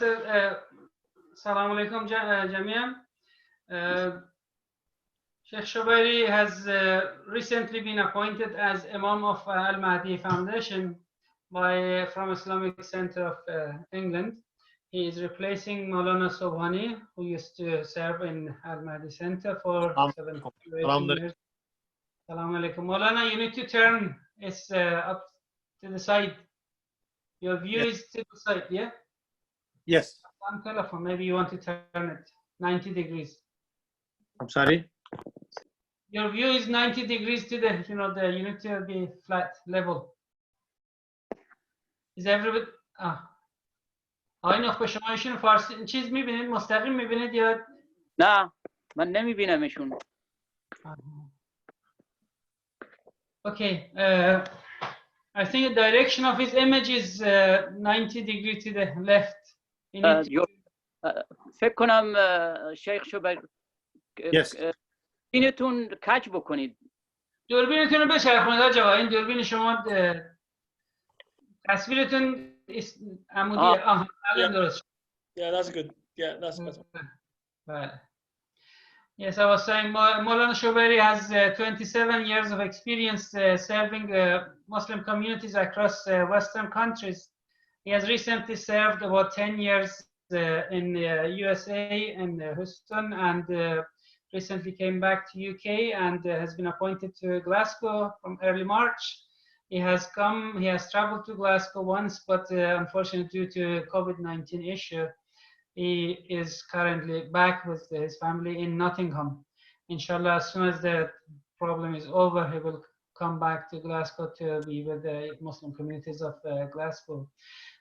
Assalamu alaikum Jamia. Sheikh Shabbiri has recently been appointed as Imam of Al-Mahdi Foundation from Islamic Centre of England. He is replacing Maulana Sobhani, who used to serve in Al-Mahdi Centre for 17 to 18 years. Assalamu alaikum. Maulana, you need to turn it up to the side. Your view is to the side, yeah? Yes. On telephone, maybe you want to turn it 90 degrees. I'm sorry? Your view is 90 degrees to the, you need to be flat, level. Is everybody... آقای نخبه شما ایشون فارسی چیز میبینید مستقیم میبینید یا نه من نمیبینمشون. Okay, I think the direction of his image is 90 degrees to the left. فکر کنم شیخ شبیر دوربینتون کج بکنید. دوربینتون رو بچرخونید آقا. این دوربین شما تصویرتون عمودی. درست. Yeah, that's good. Yeah, that's better. Yes, I was saying Maulana Shabbiri has 27 years of experience serving Muslim communities across Western countries. He has recently served about 10 years in the USA in Houston, and recently came back to UK and has been appointed to Glasgow from early March. He has traveled to Glasgow once, but unfortunately due to COVID-19 issue, he is currently back with his family in Nottingham. Inshallah, as soon as the problem is over, he will come back to Glasgow to be with the Muslim communities of Glasgow.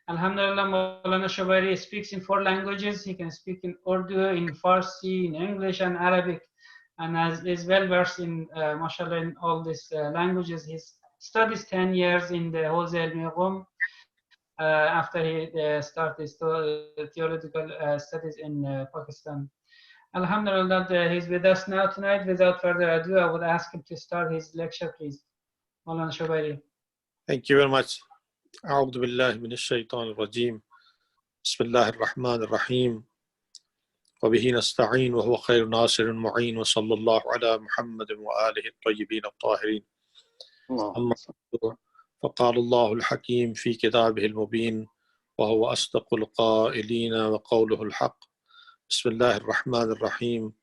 Alhamdulillah, Maulana Shabbiri speaks in 4 languages. He can speak in Urdu, in Farsi, in English and Arabic, and is well versed in, mashallah, in all these languages. He studies 10 years in the Hawza al-Miqum after he started his theological studies in Pakistan. Alhamdulillah, he's with us now tonight. Without further ado, I would ask him to start his lecture, please. Maulana Shabbiri. Thank you very much. أعوذ بالله من الشيطان الرجيم بسم الله الرحمن الرحيم وبه نستعين وهو خير ناصر معين وصلى الله على محمد وآله الطيبين الطاهرين. أما فقال الله الحكيم في كتابه المبين وهو أصدق القائلين وقوله الحق. بسم الله الرحمن الرحيم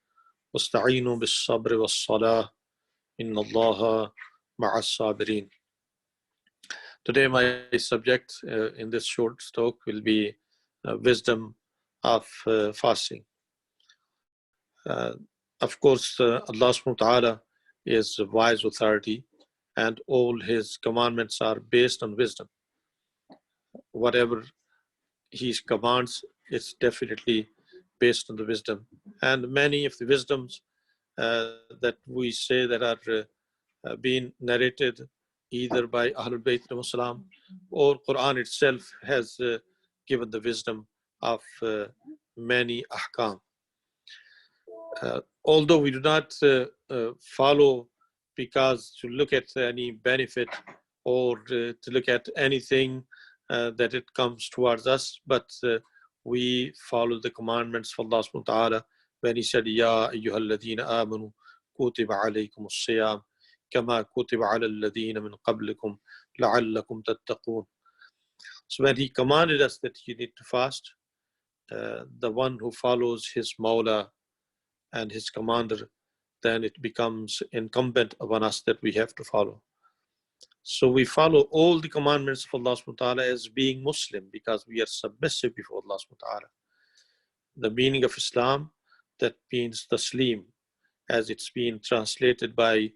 واستعينوا بالصبر والصلاة إن الله مع الصابرين. Today my subject in this short talk will be wisdom of fasting. Of course, Allah subhanahu wa ta'ala is a wise authority and all his commandments are based on wisdom. Whatever he commands is definitely based on the wisdom. And many of the wisdoms that we say that are being narrated either by Ahlul Bayt or Quran itself has given the wisdom of many ahkam. Although we do not follow because to look at any benefit or to look at anything that it comes towards us, but we follow the commandments of Allah subhanahu wa ta'ala when he said, Ya ayyuhalladhina amanu kutiba alaykum as-siyam kama kutiba ala alladhina min qablikum la'allakum tattaqun. So when he commanded us that you need to fast, the one who follows his Mawla and his commander, then it becomes incumbent upon us that we have to follow. So we follow all the commandments of Allah subhanahu wa ta'ala as being Muslim because we are submissive before Allah subhanahu wa ta'ala. The meaning of Islam, that means Taslim, as it's been translated by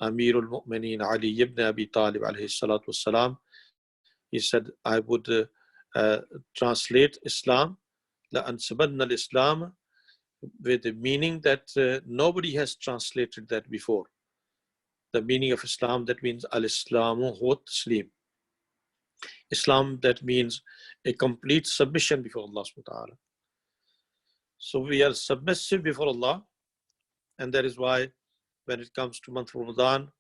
Amirul Mu'mineen Ali ibn Abi Talib alayhi salatu wassalam. He said, I would translate Islam, لَأَنْسَبَنَّ الْإِسْلَامَ, with the meaning that nobody has translated that before. The meaning of Islam, that means al-Islamu huwa taslim. Islam, that means a complete submission before Allah subhanahu wa ta'ala. So we are submissive before Allah, and that is why when it comes to month of Ramadan,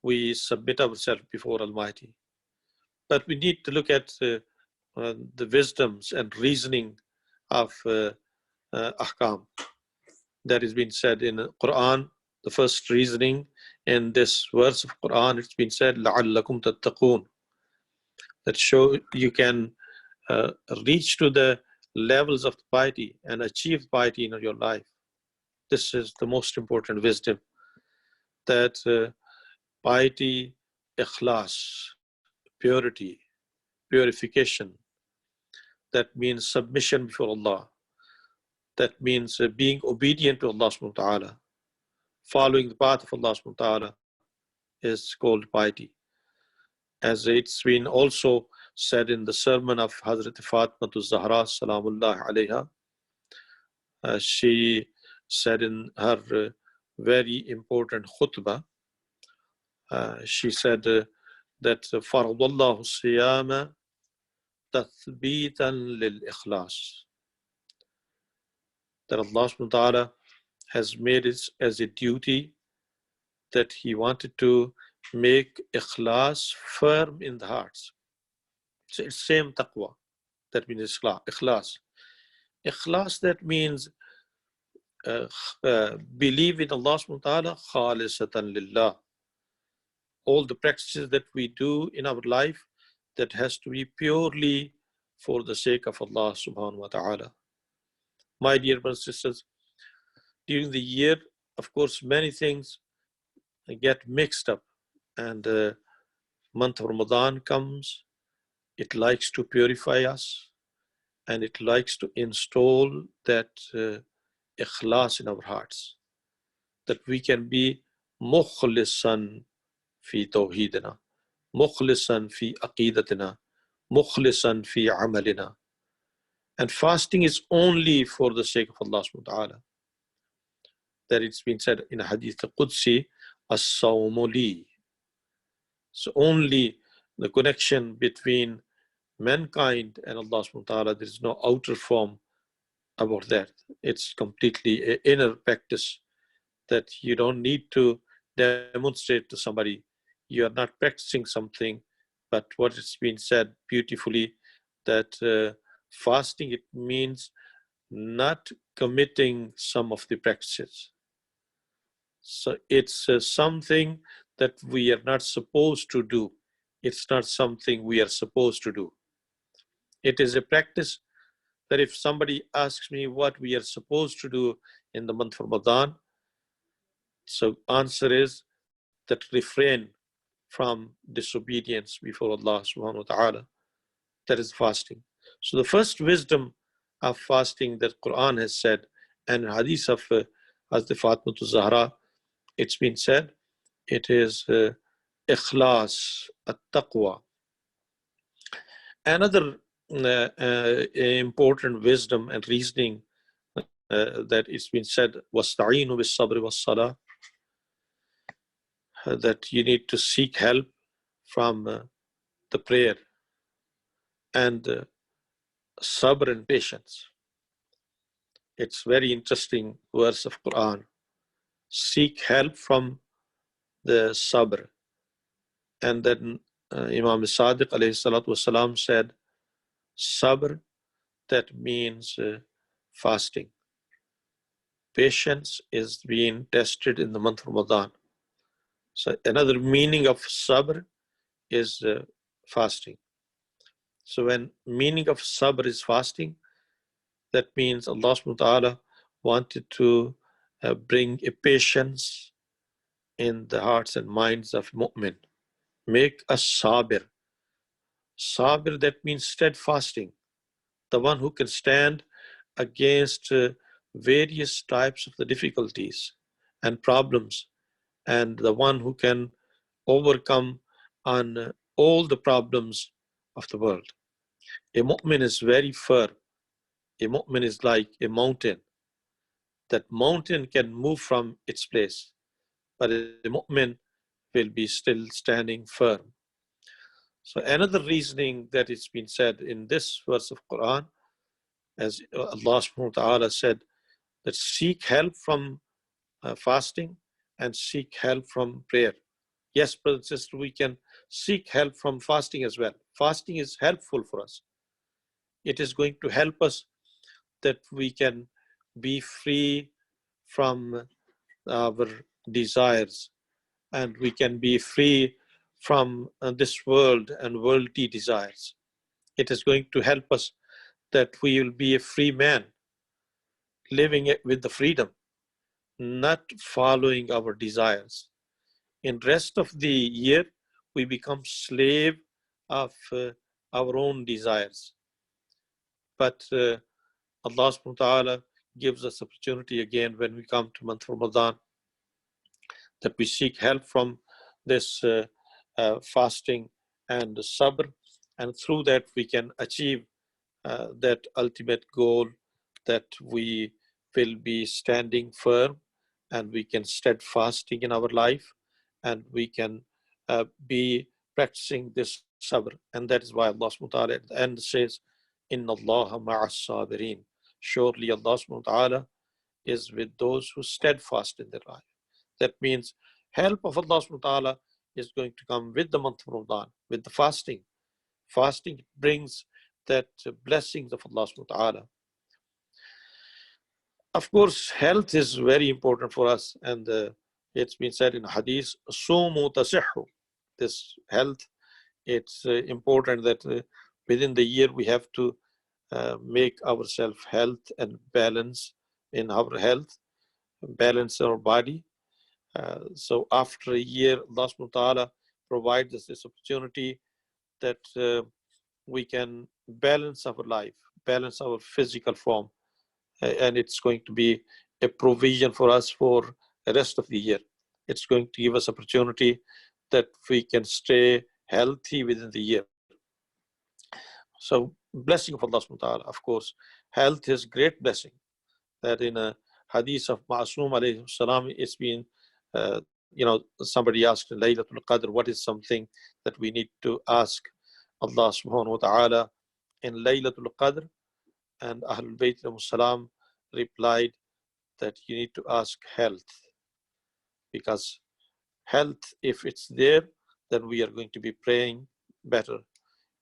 we submit ourselves before Almighty. But we need to look at the wisdoms and reasoning of ahkam. That has been said in the Quran. The first reasoning in this verse of Quran, it's been said, لَعَلَّكُمْ تَتَّقُونَ, that show you can reach to the levels of piety and achieve piety in your life. This is the most important wisdom, that piety, ikhlas, purity, purification, that means submission before Allah. That means being obedient to Allah subhanahu wa ta'ala. Following the path of Allah subhanahu wa ta'ala is called piety. As it's been also said in the sermon of Hazrat Fatima Zahra Salamullah alayha, she said in her very important khutbah, she said that Faradallahu siyama tathbitan lil ikhlas, that Allah subhanahu wa ta'ala has made it as a duty that He wanted to make ikhlas firm in the hearts. So it's same taqwa, that means ikhlas. Ikhlas, that means believe in Allah subhanahu wa ta'ala khalisatan lillah. All the practices that we do in our life, that has to be purely for the sake of Allah subhanahu wa ta'ala. My dear brothers and sisters, during the year, of course, many things get mixed up, and month of Ramadan comes, it likes to purify us, and it likes to install that ikhlas in our hearts, that we can be mukhlisan fi tawheedina, mukhlisan fi aqidatina, mukhlisan fi amalina. And fasting is only for the sake of Allah subhanahu wa ta'ala. That it's been said in a hadith Qudsi, as-sawmu li. So only the connection between mankind and Allah subhanahu wa ta'ala, there is no outer form about that. It's completely an inner practice that you don't need to demonstrate to somebody. You are not practicing something, but what has been said beautifully, that fasting, it means not committing some of the practices. So it's something that we are not supposed to do. It's not something we are supposed to do. It is a practice that if somebody asks me what we are supposed to do in the month of Ramadan, so answer is that refrain from disobedience before Allah subhanahu wa ta'ala. That is fasting. So the first wisdom of fasting that Quran has said, and hadith of Hazrat Fatima Zahra, it's been said, it is ikhlas, at-taqwa. Another important wisdom and reasoning that it's been said, wasta'inu bis-sabri was-salah, that you need to seek help from the prayer and sabr and patience. It's very interesting verse of Quran. Seek help from the sabr. And then Imam Sadiq alayhi salatu wasalam said, sabr, that means fasting. Patience is being tested in the month of Ramadan. So another meaning of sabr is fasting. So when meaning of sabr is fasting, that means Allah subhanahu wa ta'ala wanted to bring a patience in the hearts and minds of mu'min. Make us sabir. Sabir, that means steadfasting. The one who can stand against various types of the difficulties and problems, and the one who can overcome on all the problems of the world. A mu'min is very firm. A mu'min is like a mountain. That mountain can move from its place, but a mu'min will be still standing firm. So another reasoning that it's been said in this verse of Quran, as Allah subhanahu wa ta'ala said, that seek help from fasting and seek help from prayer. Yes, brothers and sisters, we can seek help from fasting as well. Fasting is helpful for us. It is going to help us that we can be free from our desires, and we can be free from this world and worldly desires. It is going to help us that we will be a free man, living it with the freedom, not following our desires. In rest of the year, we become slave of our own desires. But Allah subhanahu wa ta'ala gives us opportunity again when we come to month Ramadan, that we seek help from this fasting and sabr, and through that we can achieve that ultimate goal, that we will be standing firm and we can steadfasting in our life, and we can be practicing this sabr. And that is why Allah subhanahu wa ta'ala at the end says, Inna Allah ma'as sabirin. Surely Allah subhanahu wa ta'ala is with those who steadfast in their life. That means help of Allah subhanahu wa ta'ala is going to come with the month of Ramadan, with the fasting. Fasting brings that blessings of Allah subhanahu wa ta'ala. Of course, health is very important for us, and it's been said in hadith, Sumu tasihhu. This health, it's important that within the year we have to make ourselves health and balance in our health, balance our body. So after a year, Allah subhanahu wa ta'ala provides us this opportunity that we can balance our life, balance our physical form, and it's going to be a provision for us for the rest of the year. It's going to give us opportunity that we can stay healthy within the year. So blessing of Allah subhanahu wa ta'ala, of course, health is great blessing. That in a hadith of Ma'asum alayhi salam, it's been, somebody asked in Laylatul Qadr, what is something that we need to ask Allah subhanahu wa ta'ala in Laylatul Qadr? And Ahlul Bayt salam replied that you need to ask health, because health, if it's there, then we are going to be praying better.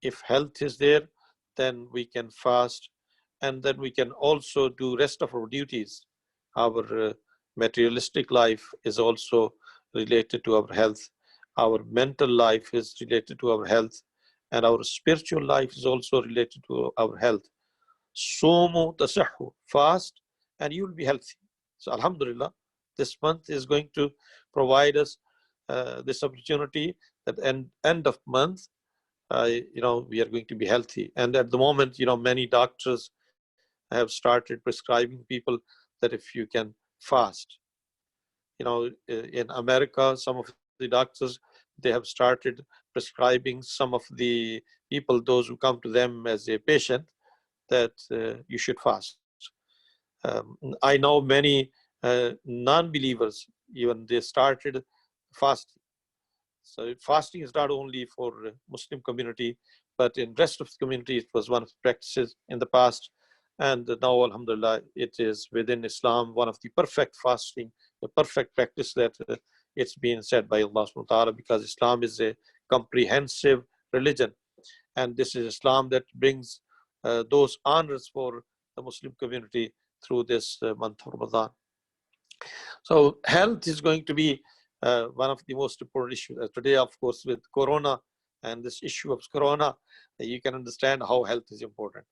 If health is there, then we can fast, and then we can also do rest of our duties. Our materialistic life is also related to our health. Our mental life is related to our health, and our spiritual life is also related to our health. Sumu tasihhu, fast and you will be healthy. So alhamdulillah, this month is going to provide us this opportunity that end of month, we are going to be healthy. And at the moment, many doctors have started prescribing people that if you can fast. In America, some of the doctors, they have started prescribing some of the people, those who come to them as a patient, that you should fast. I know many non-believers, even they started fasting. So fasting is not only for Muslim community, but in rest of the community, it was one of the practices in the past. And now, alhamdulillah, it is within Islam, one of the perfect fasting, the perfect practice that it's been said by Allah subhanahu wa ta'ala, because Islam is a comprehensive religion. And this is Islam that brings those honors for the Muslim community through this month of Ramadan. So health is going to be one of the most important issues. Today, of course, with Corona and this issue of Corona, you can understand how health is important,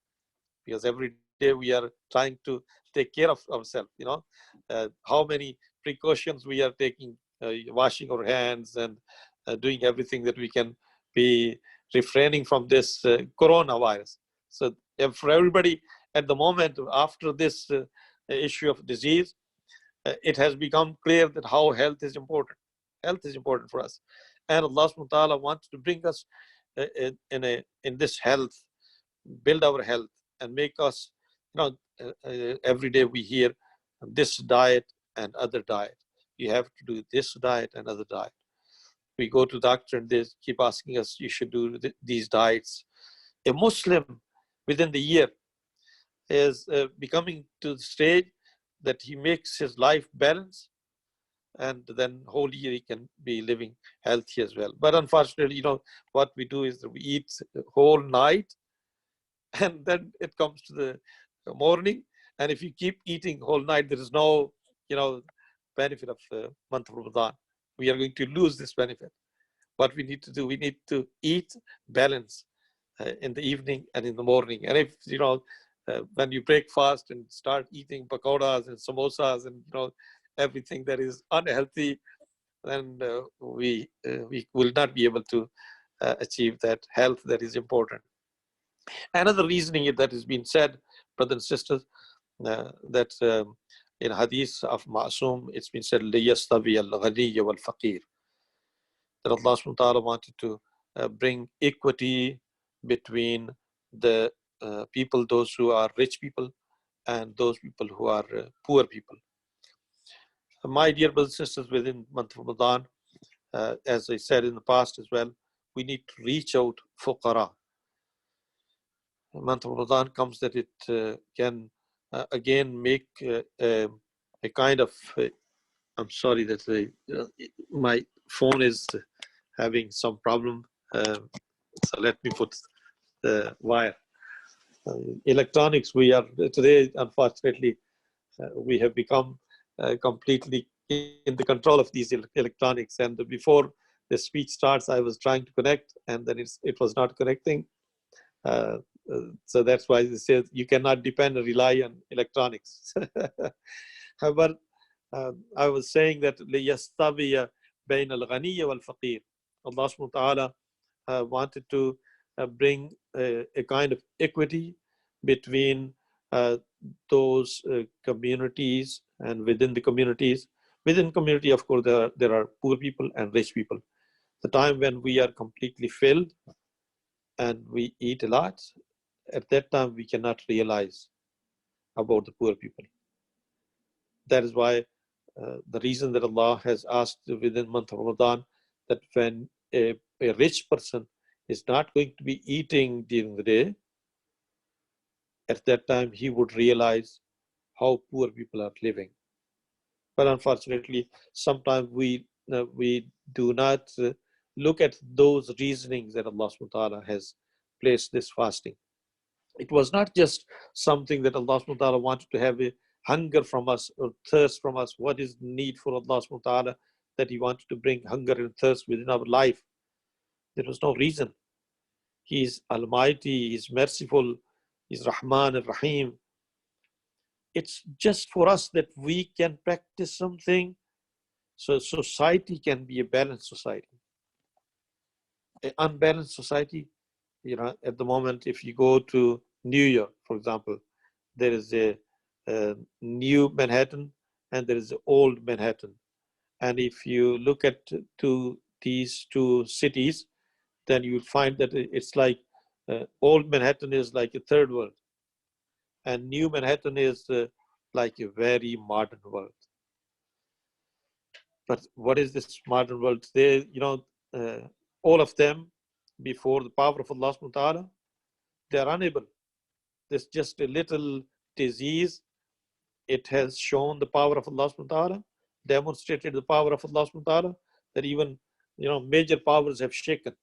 because every day we are trying to take care of ourselves. How many precautions we are taking, washing our hands and doing everything that we can be refraining from this coronavirus. So for everybody at the moment, after this issue of disease, it has become clear that how health is important. Health is important for us. And Allah subhanahu wa ta'ala wants to bring us in this health, build our health, and make us, every day we hear this diet and other diet. You have to do this diet and other diet. We go to the doctor and they keep asking us, you should do these diets. A Muslim within the year is becoming to the stage that he makes his life balance, and then whole year he can be living healthy as well. But unfortunately, what we do is that we eat whole night, and then it comes to the morning And if you keep eating whole night, there is no, benefit of the month of Ramadan. We are going to lose this benefit. What we need to do, we need to eat balance in the evening and in the morning. And if, when you break fast and start eating pakoras and samosas and, everything that is unhealthy, then we will not be able to achieve that health that is important. Another reasoning that has been said, brothers and sisters, that in hadith of Ma'asum, it's been said, لِيَسْتَوِيَ الْغَنِيَّ وَالْفَقِيرُ, that Allah subhanahu wa ta'ala wanted to bring equity between the people, those who are rich people, and those people who are poor people. My dear brothers and sisters, within the month of Ramadan, as I said in the past as well, we need to reach out fuqara. The month of Ramadan comes that it can again make a kind of, I'm sorry that my phone is having some problem, so let me put the wire. Electronics, we are today, unfortunately, we have become completely in the control of these electronics. And before the speech starts, I was trying to connect, and then it was not connecting. So that's why they say you cannot depend or rely on electronics. But I was saying that لِيَسْتَوِيَ بَيْنَ الْغَنِيِّ وَالْفَقِيرِ. Allah subhanahu wa ta'ala wanted to bring a kind of equity between those communities, and within the communities. Within community, of course, there are poor people and rich people. The time when we are completely filled and we eat a lot, at that time we cannot realize about the poor people. That is why the reason that Allah has asked within the month of Ramadan that when a rich person is not going to be eating during the day, at that time he would realize how poor people are living. But unfortunately, sometimes we do not look at those reasonings that Allah subhanahu wa ta'ala has placed this fasting. It was not just something that Allah subhanahu wa ta'ala wanted to have a hunger from us or thirst from us. What is the need for Allah subhanahu wa ta'ala that He wanted to bring hunger and thirst within our life? There was no reason. He is Almighty, He is merciful, He is Rahman and Rahim. It's just for us that we can practice something so society can be a balanced society. An unbalanced society, at the moment, if you go to New York, for example, there is a new Manhattan and there is the old Manhattan. And if you look at these two cities, then you will find that it's like old Manhattan is like a third world, and new Manhattan is like a very modern world. But what is this modern world today? All of them, before the power of Allah subhanahu wa ta'ala, they are unable. There's just a little disease. It has shown the power of Allah subhanahu wa ta'ala, demonstrated the power of Allah subhanahu wa ta'ala, that even major powers have shaken.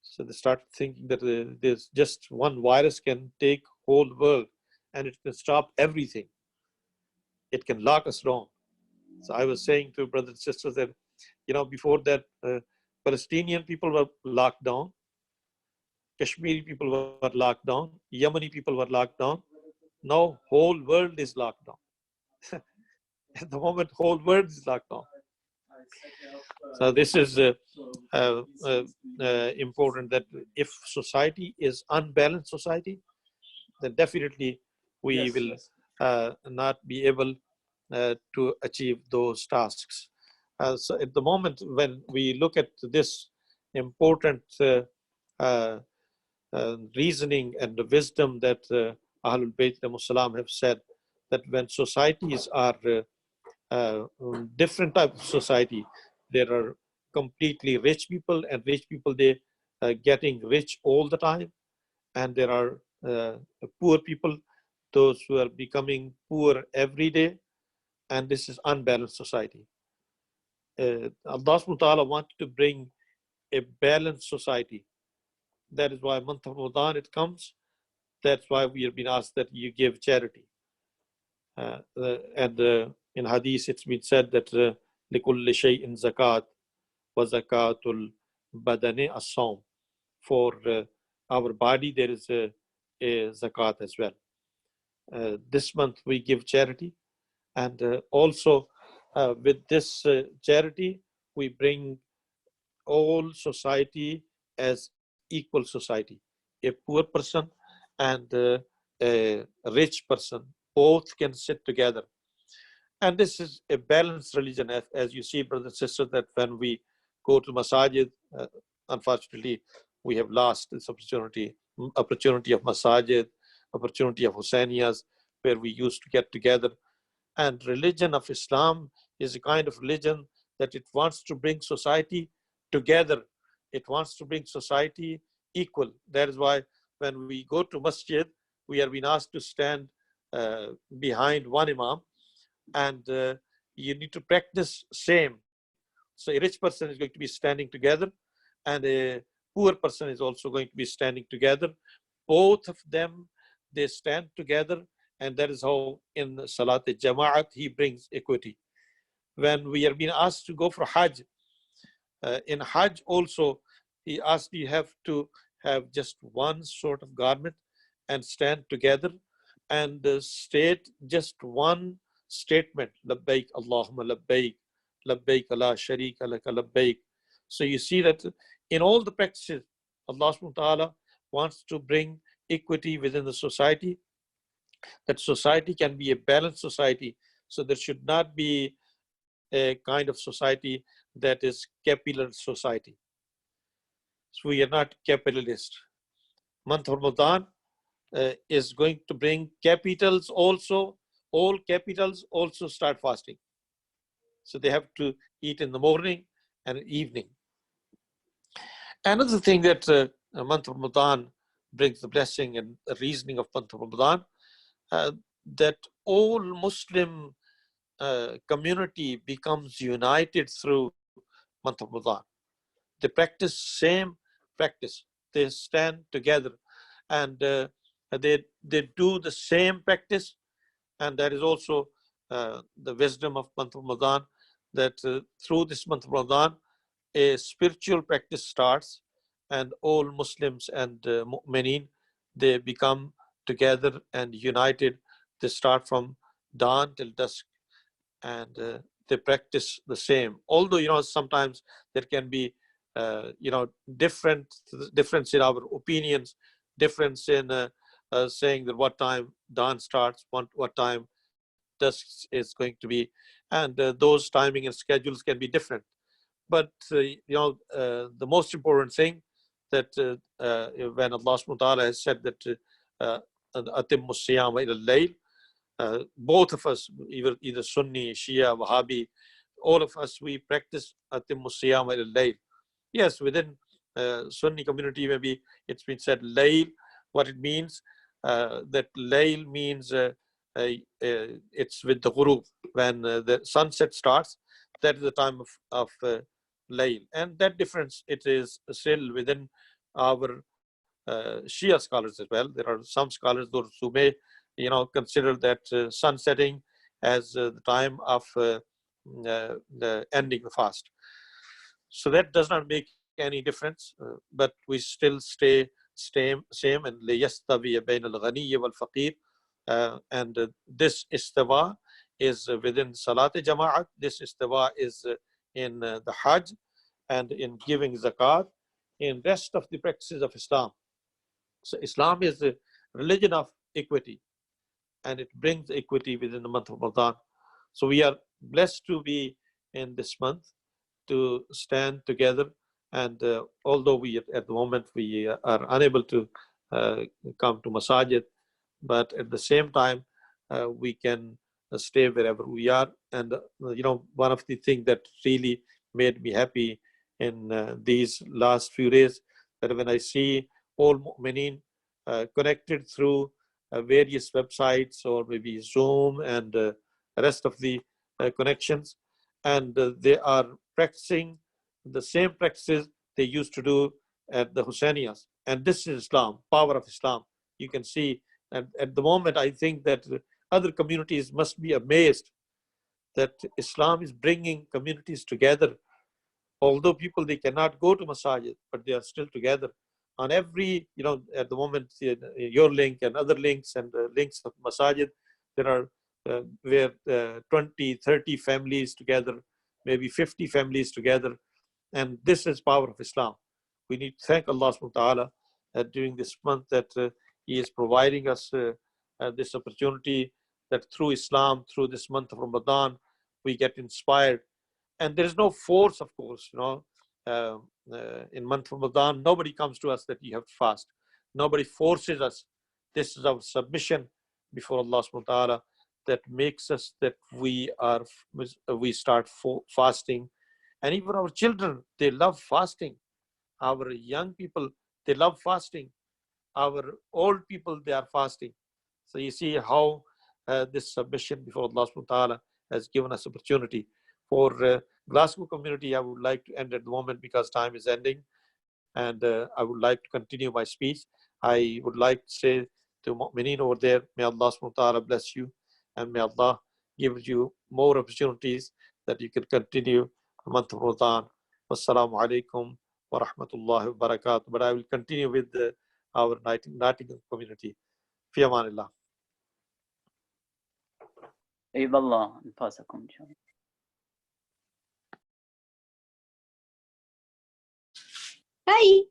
So they start thinking that there's just one virus can take whole world and it can stop everything. It can lock us down. So I was saying to brothers and sisters that, before that, Palestinian people were locked down, Kashmiri people were locked down, Yemeni people were locked down. Now whole world is locked down. At the moment, whole world is locked down. So this is important, that if society is unbalanced society, then definitely we will not be able to achieve those tasks. So at the moment, when we look at this important reasoning and the wisdom that Ahlul Bayt have said, that when societies are different type of society, there are completely rich people, and rich people, they getting rich all the time, and there are poor people, those who are becoming poor every day, and this is unbalanced society. Allah subhanahu wa ta'ala wanted to bring a balanced society. That is why month of Ramadan it comes. That's why we have been asked that you give charity. In hadith, it's been said that لِكُلِّ شَيْءٍ zakat wa zakatul badani as-sawm. For our body, there is a zakat as well. This month we give charity, and also with this charity, we bring all society as equal society. A poor person and a rich person both can sit together. And this is a balanced religion, as you see, brothers and sisters, that when we go to masajid, unfortunately, we have lost this opportunity of masajid, opportunity of Hussainiyas, where we used to get together. And religion of Islam is a kind of religion that it wants to bring society together. It wants to bring society equal. That is why when we go to masjid, we are being asked to stand behind one imam, and you need to practice same. So a rich person is going to be standing together, and a poor person is also going to be standing together. Both of them, they stand together, and that is how in Salat al-Jama'at he brings equity. When we are being asked to go for Hajj, in Hajj also, he asked you have to have just one sort of garment and stand together and state just one statement, labbaik Allahumma labbaik, labbaik la sharika laka labbaik. So you see that in all the practices, Allah subhanahu wa ta'ala wants to bring equity within the society, that society can be a balanced society. So there should not be a kind of society that is capitalist society. So we are not capitalist. Month of Ramadan is going to bring capitals also. All capitals also start fasting. So they have to eat in the morning and evening. Another thing that month of Ramadan brings the blessing and the reasoning of month of Ramadan, that all Muslim community becomes united through month of Ramadan. They practice same practice. They stand together, and they do the same practice. And that is also the wisdom of month of Ramadan, that through this month of Ramadan, a spiritual practice starts, and all Muslims and mu'mineen, they become together and united. They start from dawn till dusk, and they practice the same. Although, sometimes there can be, difference in our opinions, difference in saying that what time dawn starts, what time dusk is going to be, and those timing and schedules can be different. But the most important thing that when Allah subhanahu wa ta'ala has said that atimmu siyama ila al-layl, both of us, either Sunni, Shia, Wahhabi, all of us, we practice atimmu siyama ila al-layl. Yes, within Sunni community, maybe it's been said layl. What it means, that layl means it's with the ghurub. When the sunset starts, that is the time of layl. And that difference, it is still within our Shia scholars as well. There are some scholars those who may, consider that sun setting as the time of the ending the fast. So that does not make any difference, but we still stay same. And liyastawi bain al-ghani wal-faqir. And this istawa is within Salat Jama'at. This istawa is in the Hajj and in giving zakat, in rest of the practices of Islam. So Islam is a religion of equity, and it brings equity within the month of Ramadan. So we are blessed to be in this month, to stand together. And although we at the moment we are unable to come to masajid, but at the same time we can stay wherever we are. And one of the things that really made me happy in these last few days, that when I see all mu'mineen connected through various websites or maybe Zoom and rest of the connections, and they are practicing the same practices they used to do at the Hussainiyas. And this is Islam, power of Islam. You can see, and at the moment, I think that other communities must be amazed that Islam is bringing communities together. Although people, they cannot go to masajid, but they are still together. On every, at the moment, your link and other links and links of masajid, there are where 20, 30 families together, maybe 50 families together. And this is power of Islam. We need to thank Allah subhanahu wa ta'ala during this month that He is providing us this opportunity, that through Islam, through this month of Ramadan, we get inspired. And there is no force, of course, in month of Ramadan, nobody comes to us that you have to fast. Nobody forces us. This is our submission before Allah subhanahu wa ta'ala that makes us that we start fasting. And even our children, they love fasting. Our young people, they love fasting. Our old people, they are fasting. So you see how this submission before Allah subhanahu wa ta'ala has given us opportunity. For Glasgow community, I would like to end at the moment because time is ending. And I would like to continue my speech. I would like to say to Mu'mineen over there, may Allah subhanahu wa ta'ala bless you. And may Allah give you more opportunities that you can continue the month of Ramadan. Wassalamu alaikum wa rahmatullahi wa barakatuh. But I will continue with our Nottingham community. Fi amanillah. اي والله نفاسكم ان شاء الله. Hi.